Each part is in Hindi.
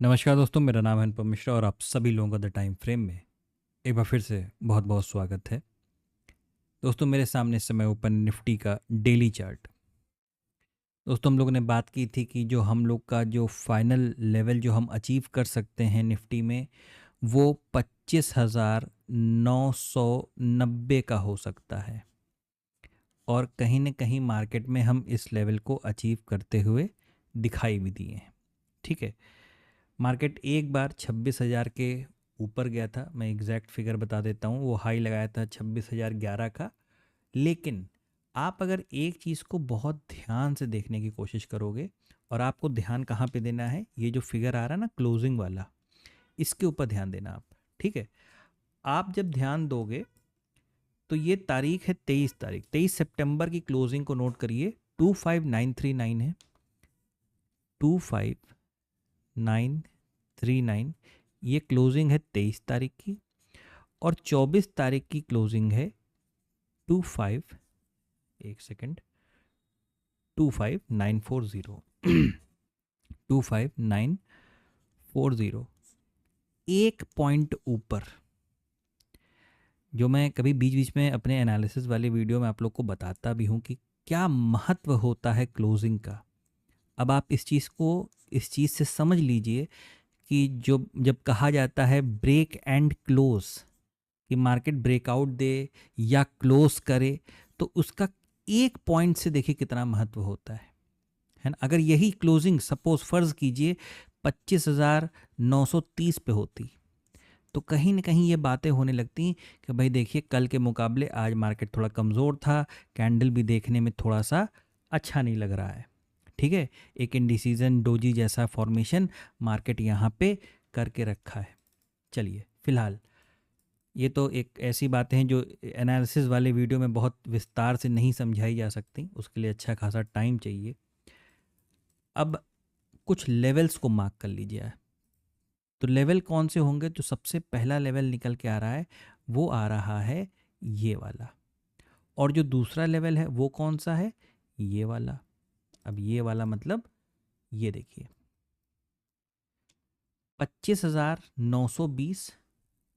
नमस्कार दोस्तों, मेरा नाम है अनुपम मिश्रा और आप सभी लोगों का द टाइम फ्रेम में एक बार फिर से बहुत बहुत स्वागत है। दोस्तों, मेरे सामने इस समय ओपन निफ्टी का डेली चार्ट। दोस्तों, हम लोगों ने बात की थी कि जो हम लोग का जो फाइनल लेवल जो हम अचीव कर सकते हैं निफ्टी में, वो 25,990 का हो सकता है। और कहीं न कहीं मार्केट में हम इस लेवल को अचीव करते हुए दिखाई भी दिए हैं। ठीक है, मार्केट एक बार 26,000 के ऊपर गया था। मैं एग्जैक्ट फिगर बता देता हूँ, वो हाई लगाया था 26,011 का। लेकिन आप अगर एक चीज़ को बहुत ध्यान से देखने की कोशिश करोगे, और आपको ध्यान कहाँ पे देना है, ये जो फिगर आ रहा है ना क्लोजिंग वाला, इसके ऊपर ध्यान देना आप। ठीक है, आप जब ध्यान दोगे तो ये तारीख है 23 तारीख, 23 सितंबर की क्लोजिंग को नोट करिए। 25939 है, 25939, ये क्लोजिंग है 23 तारीख की। और 24 तारीख की क्लोजिंग है 25, एक सेकेंड, 25940। 25940, एक पॉइंट ऊपर। जो मैं कभी बीच बीच में अपने एनालिसिस वाले वीडियो में आप लोग को बताता भी हूँ कि क्या महत्व होता है क्लोजिंग का। अब आप इस चीज़ से समझ लीजिए कि जो जब कहा जाता है ब्रेक एंड क्लोज, कि मार्केट ब्रेकआउट दे या क्लोज करे, तो उसका एक पॉइंट से देखिए कितना महत्व होता है ना। अगर यही क्लोजिंग सपोज फर्ज कीजिए 25,930 पे होती, तो कहीं ना कहीं ये बातें होने लगती कि भाई देखिए, कल के मुकाबले आज मार्केट थोड़ा कमज़ोर था, कैंडल भी देखने में थोड़ा सा अच्छा नहीं लग रहा है। ठीक है, एक इंडिसीजन डोजी जैसा फॉर्मेशन मार्केट यहाँ पे करके रखा है। चलिए, फिलहाल ये तो एक ऐसी बातें हैं जो एनालिसिस वाले वीडियो में बहुत विस्तार से नहीं समझाई जा सकती, उसके लिए अच्छा खासा टाइम चाहिए। अब कुछ लेवल्स को मार्क कर लीजिए। तो लेवल कौन से होंगे? तो सबसे पहला लेवल निकल के आ रहा है, वो आ रहा है ये वाला। और जो दूसरा लेवल है वो कौन सा है? ये वाला। अब ये वाला मतलब ये देखिए, 25,920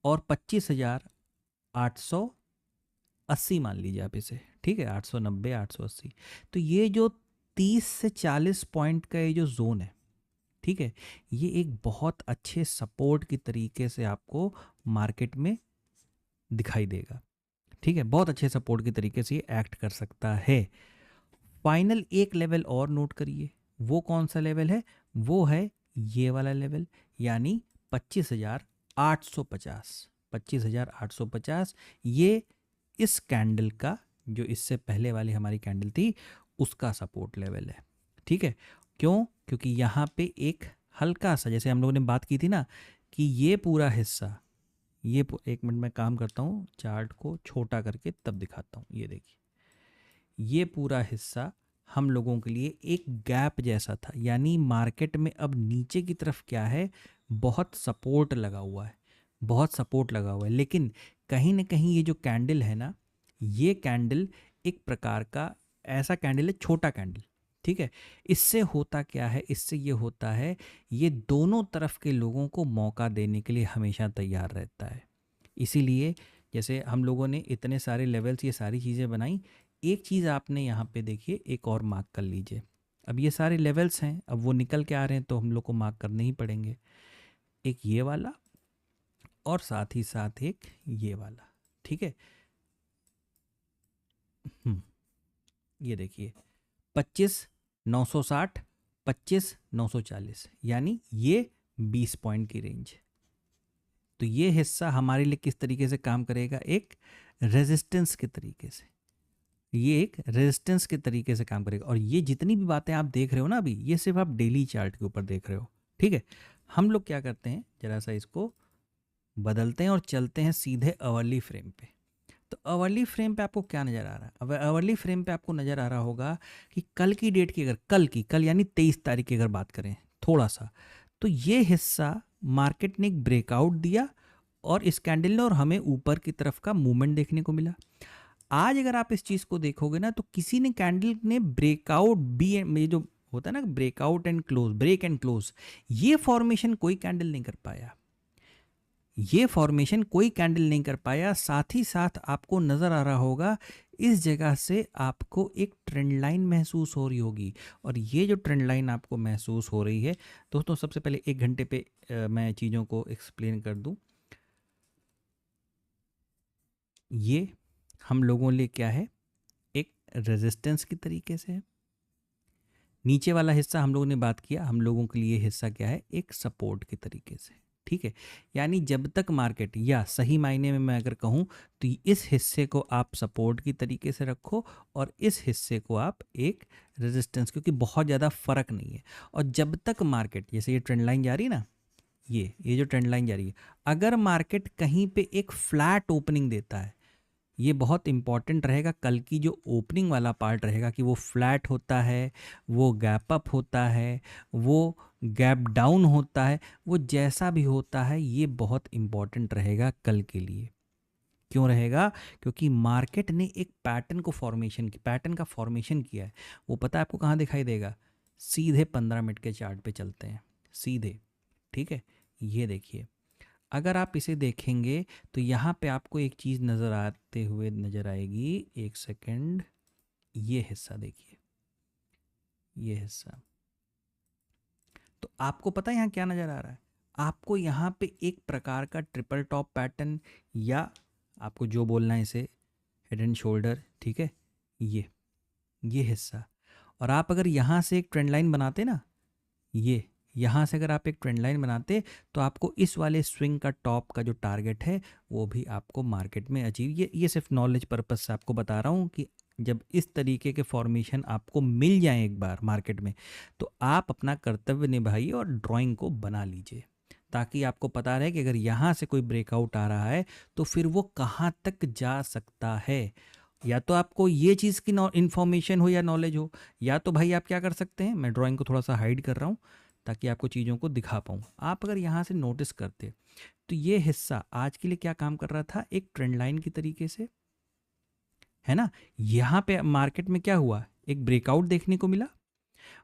और 25,880 मान लीजिए आप इसे। ठीक है, 890, 880। तो ये जो 30 से 40 पॉइंट का ये जो जोन है, ठीक है, ये एक बहुत अच्छे सपोर्ट की तरीके से आपको मार्केट में दिखाई देगा। ठीक है, बहुत अच्छे सपोर्ट की तरीके से ये एक्ट कर सकता है। फाइनल एक लेवल और नोट करिए, वो कौन सा लेवल है? वो है ये वाला लेवल, यानी 25,850। 25,850, ये इस कैंडल का, जो इससे पहले वाली हमारी कैंडल थी, उसका सपोर्ट लेवल है। ठीक है, क्यों? क्योंकि यहाँ पे एक हल्का सा, जैसे हम लोगों ने बात की थी ना, कि ये पूरा हिस्सा, एक मिनट में काम करता हूँ, चार्ट को छोटा करके तब दिखाता हूँ। ये देखिए, ये पूरा हिस्सा हम लोगों के लिए एक गैप जैसा था, यानी मार्केट में अब नीचे की तरफ क्या है, बहुत सपोर्ट लगा हुआ है, बहुत सपोर्ट लगा हुआ है। लेकिन कहीं ना कहीं ये जो कैंडल है ना, ये कैंडल एक प्रकार का ऐसा कैंडल है, छोटा कैंडल। ठीक है, इससे होता क्या है? इससे ये होता है, ये दोनों तरफ के लोगों को मौका देने के लिए हमेशा तैयार रहता है। इसीलिए जैसे हम लोगों ने इतने सारे लेवल्स, ये सारी चीज़ें बनाई, एक चीज़ आपने यहाँ पे देखिए, एक और मार्क कर लीजिए। अब ये सारे लेवल्स हैं, अब वो निकल के आ रहे हैं तो हम लोग को मार्क करने ही पड़ेंगे। एक ये वाला, और साथ ही साथ एक ये वाला। ठीक है, ये देखिए, 25,960, 25,940, यानी ये 20 पॉइंट की रेंज। तो ये हिस्सा हमारे लिए किस तरीके से काम करेगा? एक रेजिस्टेंस के तरीके से। ये एक रेजिस्टेंस के तरीके से काम करेगा। और ये जितनी भी बातें आप देख रहे हो ना अभी, ये सिर्फ आप डेली चार्ट के ऊपर देख रहे हो। ठीक है, हम लोग क्या करते हैं, जरा सा इसको बदलते हैं और चलते हैं सीधे अवर्ली फ्रेम पे। तो अवर्ली फ्रेम पे आपको क्या नज़र आ रहा है? अब अवर्ली फ्रेम पे आपको नज़र आ रहा होगा कि कल की डेट की, अगर कल यानी 23 तारीख की अगर बात करें थोड़ा सा, तो ये हिस्सा मार्केट ने एक ब्रेकआउट दिया और इस कैंडल ने, और हमें ऊपर की तरफ का मूवमेंट देखने को मिला। आज अगर आप इस चीज़ को देखोगे ना, तो किसी ने कैंडल ने ब्रेकआउट बी, ये जो होता है ना, breakout and close, break and close, ये फॉर्मेशन कोई कैंडल नहीं कर पाया, ये फॉर्मेशन कोई कैंडल नहीं कर पाया। साथ ही साथ आपको नज़र आ रहा होगा इस जगह से आपको एक ट्रेंड लाइन महसूस हो रही होगी, और ये जो ट्रेंड लाइन आपको महसूस हो रही है दोस्तों, सबसे पहले 1 घंटे पे मैं चीज़ों को एक्सप्लेन कर दूं। ये हम लोगों लिए क्या है, एक रेजिस्टेंस की तरीके से है। नीचे वाला हिस्सा हम लोगों ने बात किया, हम लोगों के लिए हिस्सा क्या है, एक सपोर्ट के तरीके से, ठीक है। यानी जब तक मार्केट, या सही मायने में मैं अगर कहूँ तो इस हिस्से को आप सपोर्ट की तरीके से रखो और इस हिस्से को आप एक रेजिस्टेंस, क्योंकि बहुत ज़्यादा फर्क नहीं है। और जब तक मार्केट, जैसे ये ट्रेंड लाइन जा रही है ना, ये जो ट्रेंड लाइन जा रही है, अगर मार्केट कहीं पे एक फ्लैट ओपनिंग देता है, ये बहुत इंपॉर्टेंट रहेगा, कल की जो ओपनिंग वाला पार्ट रहेगा कि वो फ्लैट होता है, वो गैप अप होता है, वो गैप डाउन होता है, वो जैसा भी होता है, ये बहुत इंपॉर्टेंट रहेगा कल के लिए। क्यों रहेगा? क्योंकि मार्केट ने एक पैटर्न का फॉर्मेशन किया है। वो पता है आपको कहाँ दिखाई देगा? सीधे 15 मिनट के चार्ट पे चलते हैं, सीधे, ठीक है। ये देखिए, अगर आप इसे देखेंगे तो यहाँ पे आपको एक चीज़ नज़र आते हुए नज़र आएगी, एक सेकंड, ये हिस्सा देखिए, ये हिस्सा, तो आपको पता है यहाँ क्या नज़र आ रहा है? आपको यहाँ पे एक प्रकार का ट्रिपल टॉप पैटर्न, या आपको जो बोलना है इसे हेड एंड शोल्डर, ठीक है, ये हिस्सा। और आप अगर यहाँ से एक ट्रेंड लाइन बनाते ना, ये यहाँ से अगर आप एक ट्रेंड लाइन बनाते तो आपको इस वाले स्विंग का टॉप का जो टारगेट है वो भी आपको मार्केट में अचीव, ये सिर्फ नॉलेज पर्पस से आपको बता रहा हूँ कि जब इस तरीके के फॉर्मेशन आपको मिल जाए एक बार मार्केट में, तो आप अपना कर्तव्य निभाइए और ड्राइंग को बना लीजिए, ताकि आपको पता रहे कि अगर यहाँ से कोई ब्रेकआउट आ रहा है तो फिर वो कहाँ तक जा सकता है। या तो आपको ये चीज़ की इन्फॉर्मेशन हो या नॉलेज हो, या तो भाई आप क्या कर सकते हैं, मैं ड्राइंग को थोड़ा सा हाइड कर रहा हूँ ताकि आपको चीज़ों को दिखा पाऊँ। आप अगर यहाँ से नोटिस करते तो ये हिस्सा आज के लिए क्या काम कर रहा था, एक ट्रेंड लाइन की तरीके से, है ना। यहाँ पे मार्केट में क्या हुआ, एक ब्रेकआउट देखने को मिला,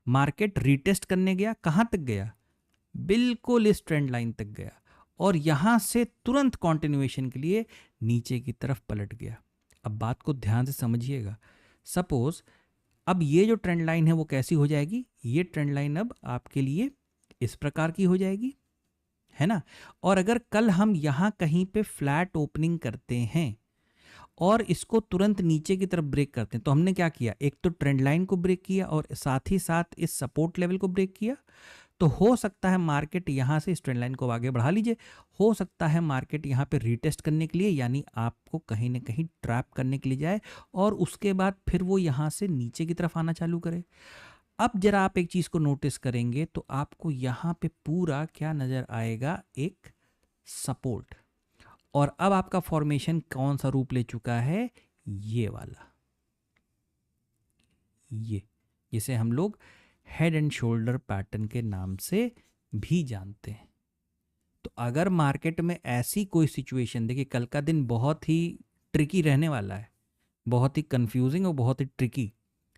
मार्केट रीटेस्ट करने गया, कहाँ तक गया, बिल्कुल इस ट्रेंड लाइन तक गया, और यहाँ से तुरंत कॉन्टिन्यूएशन के लिए नीचे की तरफ पलट गया। अब बात को ध्यान से समझिएगा, सपोज अब ये जो ट्रेंड लाइन है वो कैसी हो जाएगी, ये ट्रेंड लाइन अब आपके लिए इस प्रकार की हो जाएगी, है ना। और अगर कल हम यहाँ कहीं पे फ्लैट ओपनिंग करते हैं और इसको तुरंत नीचे की तरफ ब्रेक करते हैं, तो हमने क्या किया, एक तो ट्रेंड लाइन को ब्रेक किया और साथ ही साथ इस सपोर्ट लेवल को ब्रेक किया। तो हो सकता है मार्केट यहाँ से इस ट्रेंड लाइन को आगे बढ़ा लीजिए, हो सकता है मार्केट यहाँ पे रीटेस्ट करने के लिए, यानी आपको कहीं ना कहीं ट्रैप करने के लिए जाए, और उसके बाद फिर वो यहाँ से नीचे की तरफ आना चालू करे। अब जरा आप एक चीज़ को नोटिस करेंगे तो आपको यहाँ पे पूरा क्या नज़र आएगा, एक सपोर्ट। और अब आपका फॉर्मेशन कौन सा रूप ले चुका है, ये वाला, ये जिसे हम लोग हेड एंड शोल्डर पैटर्न के नाम से भी जानते हैं। तो अगर मार्केट में ऐसी कोई सिचुएशन, देखिए कल का दिन बहुत ही ट्रिकी रहने वाला है, बहुत ही कंफ्यूजिंग और बहुत ही ट्रिकी,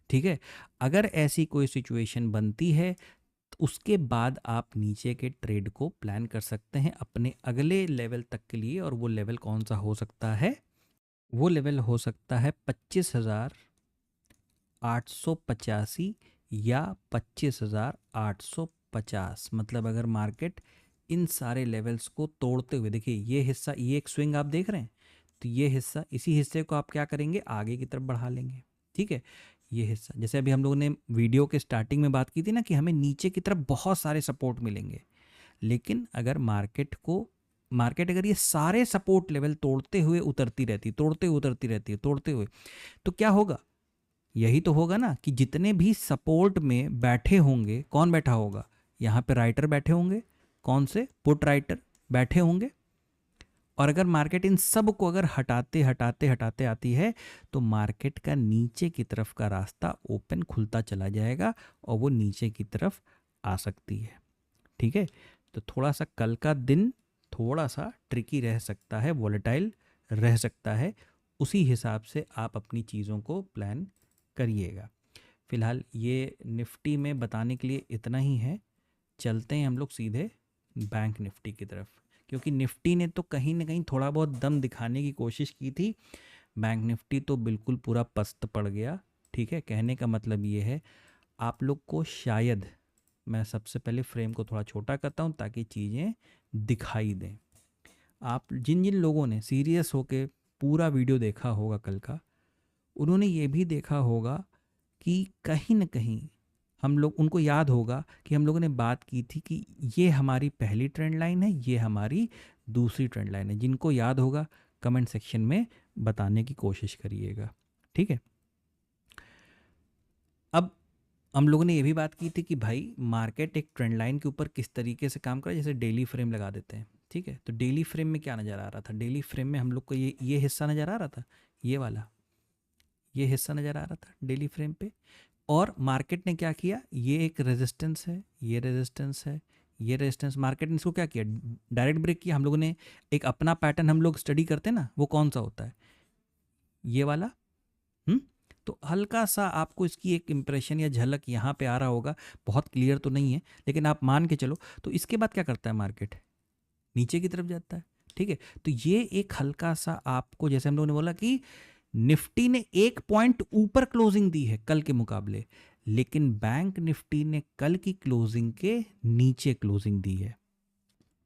ठीक है। अगर ऐसी कोई सिचुएशन बनती है तो उसके बाद आप नीचे के ट्रेड को प्लान कर सकते हैं अपने अगले लेवल तक के लिए, और वो लेवल कौन सा हो सकता है, वो लेवल हो सकता है 25,885 या 25,850। मतलब अगर मार्केट इन सारे लेवल्स को तोड़ते हुए, देखिए ये हिस्सा, ये एक स्विंग आप देख रहे हैं, तो ये हिस्सा, इसी हिस्से को आप क्या करेंगे, आगे की तरफ बढ़ा लेंगे, ठीक है। ये हिस्सा, जैसे अभी हम लोगों ने वीडियो के स्टार्टिंग में बात की थी ना कि हमें नीचे की तरफ बहुत सारे सपोर्ट मिलेंगे, लेकिन अगर मार्केट अगर ये सारे सपोर्ट लेवल तोड़ते हुए उतरती रहती, तोड़ते हुए उतरती रहती है, तोड़ते हुए, तो क्या होगा, यही तो होगा ना कि जितने भी सपोर्ट में बैठे होंगे, कौन बैठा होगा, यहाँ पे राइटर बैठे होंगे, कौन से, पुट राइटर बैठे होंगे। और अगर मार्केट इन सब को अगर हटाते हटाते हटाते आती है तो मार्केट का नीचे की तरफ का रास्ता ओपन खुलता चला जाएगा और वो नीचे की तरफ आ सकती है, ठीक है। तो थोड़ा सा कल का दिन थोड़ा सा ट्रिकी रह सकता है, वॉलेटाइल रह सकता है, उसी हिसाब से आप अपनी चीज़ों को प्लान करिएगा। फ़िलहाल ये निफ्टी में बताने के लिए इतना ही है। चलते हैं हम लोग सीधे बैंक निफ्टी की तरफ, क्योंकि निफ्टी ने तो कहीं ना कहीं थोड़ा बहुत दम दिखाने की कोशिश की थी। बैंक निफ्टी तो बिल्कुल पूरा पस्त पड़ गया। ठीक है, कहने का मतलब ये है आप लोग को शायद, मैं सबसे पहले फ्रेम को थोड़ा छोटा करता हूँ ताकि चीज़ें दिखाई दें। आप जिन जिन लोगों ने सीरियस होके पूरा वीडियो देखा होगा कल का, उन्होंने ये भी देखा होगा कि कहीं न कहीं हम लोग, उनको याद होगा कि हम लोगों ने बात की थी कि ये हमारी पहली ट्रेंड लाइन है, ये हमारी दूसरी ट्रेंड लाइन है। जिनको याद होगा कमेंट सेक्शन में बताने की कोशिश करिएगा। ठीक है, अब हम लोगों ने ये भी बात की थी कि भाई मार्केट एक ट्रेंड लाइन के ऊपर किस तरीके से काम करे, जैसे डेली फ्रेम लगा देते हैं। ठीक है, तो डेली फ्रेम में क्या नज़र आ रहा था? डेली फ्रेम में हम लोग को ये हिस्सा नज़र आ रहा था, ये वाला, ये हिस्सा नज़र आ रहा था डेली फ्रेम पे। और मार्केट ने क्या किया, ये एक रेजिस्टेंस है, ये रेजिस्टेंस है, ये रेजिस्टेंस, मार्केट ने इसको क्या किया, डायरेक्ट ब्रेक किया। हम लोगों ने एक अपना पैटर्न हम लोग स्टडी करते हैं ना, वो कौन सा होता है, ये वाला। हम्म, तो हल्का सा आपको इसकी एक इम्प्रेशन या झलक यहाँ पे आ रहा होगा, बहुत क्लियर तो नहीं है लेकिन आप मान के चलो। तो इसके बाद क्या करता है मार्केट, नीचे की तरफ जाता है। ठीक है, तो ये एक हल्का सा आपको, जैसे हम लोगों ने बोला कि निफ्टी ने 1 पॉइंट ऊपर क्लोजिंग दी है कल के मुकाबले, लेकिन बैंक निफ्टी ने कल की क्लोजिंग के नीचे क्लोजिंग दी है।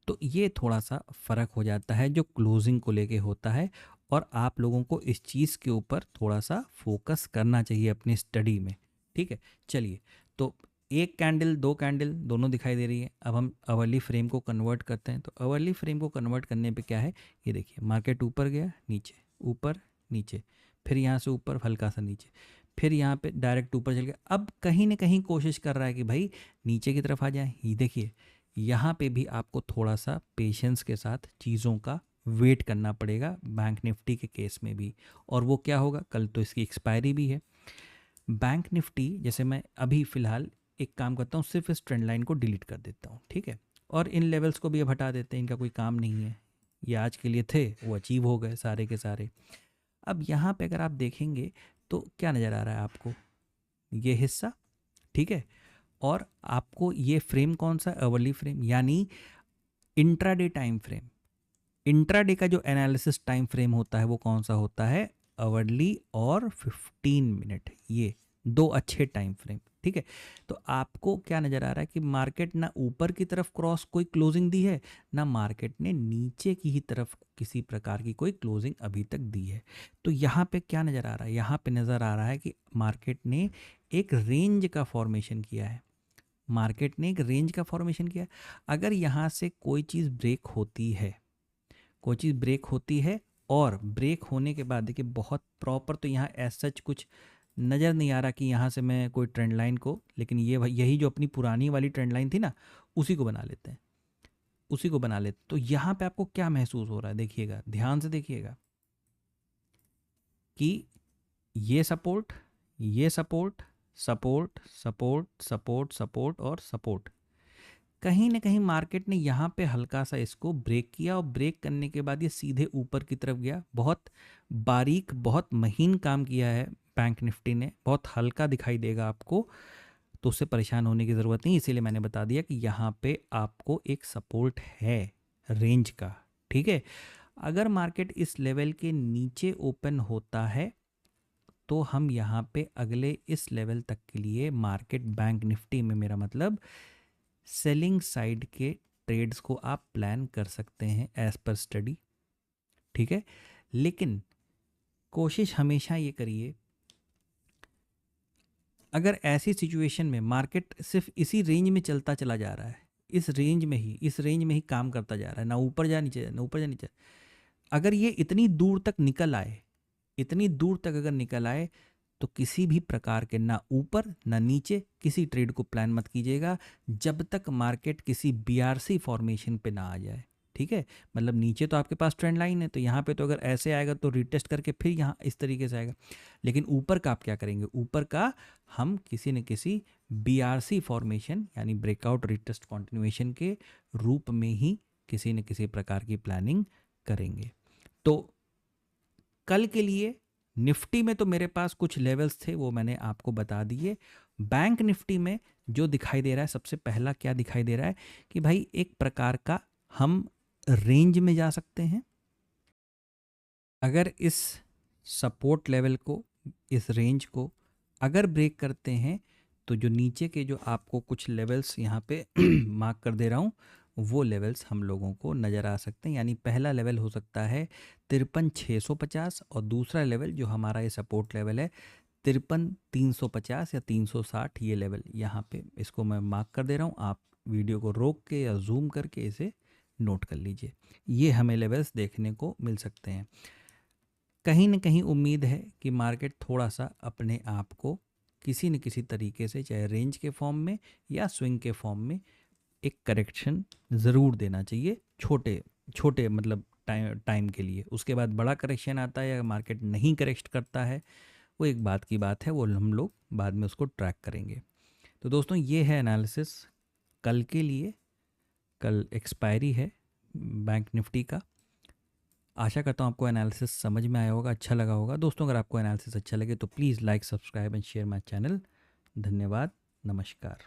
तो ये थोड़ा सा फर्क हो जाता है जो क्लोजिंग को लेके होता है, और आप लोगों को इस चीज़ के ऊपर थोड़ा सा फोकस करना चाहिए अपनी स्टडी में। ठीक है, चलिए, तो एक कैंडल, दो कैंडल दोनों दिखाई दे रही है। अब हम अवर्ली फ्रेम को कन्वर्ट करते हैं। तो अवर्ली फ्रेम को कन्वर्ट करने पे क्या है, ये देखिए, मार्केट ऊपर गया, नीचे, ऊपर, नीचे, फिर यहाँ से ऊपर हल्का सा नीचे, फिर यहाँ पे डायरेक्ट ऊपर चल गया। अब कहीं ना कहीं कोशिश कर रहा है कि भाई नीचे की तरफ आ जाए। ये देखिए, यहाँ पे भी आपको थोड़ा सा पेशेंस के साथ चीज़ों का वेट करना पड़ेगा, बैंक निफ्टी के केस में भी। और वो क्या होगा, कल तो इसकी एक्सपायरी भी है। बैंक निफ्टी, जैसे मैं अभी फ़िलहाल एक काम करता हूँ, सिर्फ इस ट्रेंड लाइन को डिलीट कर देता हूँ। ठीक है, और इन लेवल्स को भी अब हटा देते हैं, इनका कोई काम नहीं है, ये आज के लिए थे, वो अचीव हो गए सारे के सारे। अब यहाँ पे अगर आप देखेंगे तो क्या नज़र आ रहा है आपको, ये हिस्सा। ठीक है, और आपको ये फ्रेम कौन सा, अवर्ली फ्रेम, यानी इंट्राडे टाइम फ्रेम। इंट्राडे का जो एनालिसिस टाइम फ्रेम होता है वो कौन सा होता है, अवर्ली और 15 मिनट, ये दो अच्छे टाइम फ्रेम। ठीक है, तो आपको क्या नज़र आ रहा है कि मार्केट ना ऊपर की तरफ क्रॉस कोई क्लोजिंग दी है, ना मार्केट ने नीचे की ही तरफ किसी प्रकार की कोई क्लोजिंग अभी तक दी है। तो यहाँ पे क्या नज़र आ रहा है, यहाँ पे नज़र आ रहा है कि मार्केट ने एक रेंज का फॉर्मेशन किया है। मार्केट ने एक रेंज का फॉर्मेशन किया है। अगर यहाँ से कोई चीज़ ब्रेक होती है, कोई चीज़ ब्रेक होती है, और ब्रेक होने के बाद देखिए बहुत प्रॉपर, तो यहाँ एज सच कुछ नज़र नहीं आ रहा कि यहाँ से मैं कोई ट्रेंड लाइन को, लेकिन ये यही जो अपनी पुरानी वाली ट्रेंड लाइन थी ना, उसी को बना लेते हैं, उसी को बना लेते। तो यहाँ पे आपको क्या महसूस हो रहा है, देखिएगा, ध्यान से देखिएगा कि ये सपोर्ट, ये support, support, support, support, support और सपोर्ट। कहीं ना कहीं मार्केट ने यहाँ पे हल्का सा इसको ब्रेक किया, और ब्रेक करने के बाद ये सीधे ऊपर की तरफ गया। बहुत बारीक, बहुत महीन काम किया है बैंक निफ्टी ने, बहुत हल्का दिखाई देगा आपको, तो उससे परेशान होने की ज़रूरत नहीं। इसीलिए मैंने बता दिया कि यहाँ पे आपको एक सपोर्ट है रेंज का। ठीक है, अगर मार्केट इस लेवल के नीचे ओपन होता है तो हम यहाँ पे अगले इस लेवल तक के लिए मार्केट, बैंक निफ्टी में मेरा मतलब, सेलिंग साइड के ट्रेड्स को आप प्लान कर सकते हैं एज पर स्टडी। ठीक है, लेकिन कोशिश हमेशा ये करिए, अगर ऐसी सिचुएशन में मार्केट सिर्फ इसी रेंज में चलता चला जा रहा है, इस रेंज में ही, इस रेंज में ही काम करता जा रहा है, ना ऊपर जा नीचे जा, ना ऊपर जा नीचे, अगर ये इतनी दूर तक निकल आए, इतनी दूर तक अगर निकल आए, तो किसी भी प्रकार के ना ऊपर ना नीचे किसी ट्रेड को प्लान मत कीजिएगा जब तक मार्केट किसी बीआरसी फॉर्मेशन पे ना आ जाए। ठीक है, मतलब नीचे तो आपके पास ट्रेंड लाइन है, तो यहाँ पे तो अगर ऐसे आएगा तो रिटेस्ट करके फिर यहाँ इस तरीके से आएगा, लेकिन ऊपर का आप क्या करेंगे, ऊपर का हम किसी न किसी बीआरसी फॉर्मेशन यानी ब्रेकआउट रिटेस्ट कॉन्टिन्यूएशन के रूप में ही किसी न किसी प्रकार की प्लानिंग करेंगे। तो कल के लिए निफ्टी में तो मेरे पास कुछ लेवल्स थे, वो मैंने आपको बता दिए। बैंक निफ्टी में जो दिखाई दे रहा है, सबसे पहला क्या दिखाई दे रहा है कि भाई एक प्रकार का हम रेंज में जा सकते हैं। अगर इस सपोर्ट लेवल को, इस रेंज को अगर ब्रेक करते हैं तो जो नीचे के जो आपको कुछ लेवल्स यहाँ पे मार्क कर दे रहा हूँ, वो लेवल्स हम लोगों को नज़र आ सकते हैं। यानी पहला लेवल हो सकता है 53,650 और दूसरा लेवल जो हमारा ये सपोर्ट लेवल है 53,350 या 360, ये लेवल यहाँ पे इसको मैं मार्क कर दे रहा हूँ। आप वीडियो को रोक के या जूम करके इसे नोट कर लीजिए। ये हमें लेवल्स देखने को मिल सकते हैं। कहीं न कहीं उम्मीद है कि मार्केट थोड़ा सा अपने आप को किसी न किसी तरीके से, चाहे रेंज के फॉर्म में या स्विंग के फॉर्म में, एक करेक्शन ज़रूर देना चाहिए, छोटे छोटे मतलब टाइम के लिए। उसके बाद बड़ा करेक्शन आता है या मार्केट नहीं करेक्ट करता है, वो एक बात की बात है, वो हम लोग बाद में उसको ट्रैक करेंगे। तो दोस्तों, ये है एनालिसिस कल के लिए। कल एक्सपायरी है बैंक निफ्टी का। आशा करता हूँ आपको एनालिसिस समझ में आया होगा, अच्छा लगा होगा। दोस्तों, अगर आपको एनालिसिस अच्छा लगे तो please like, subscribe and share my channel. धन्यवाद, नमस्कार।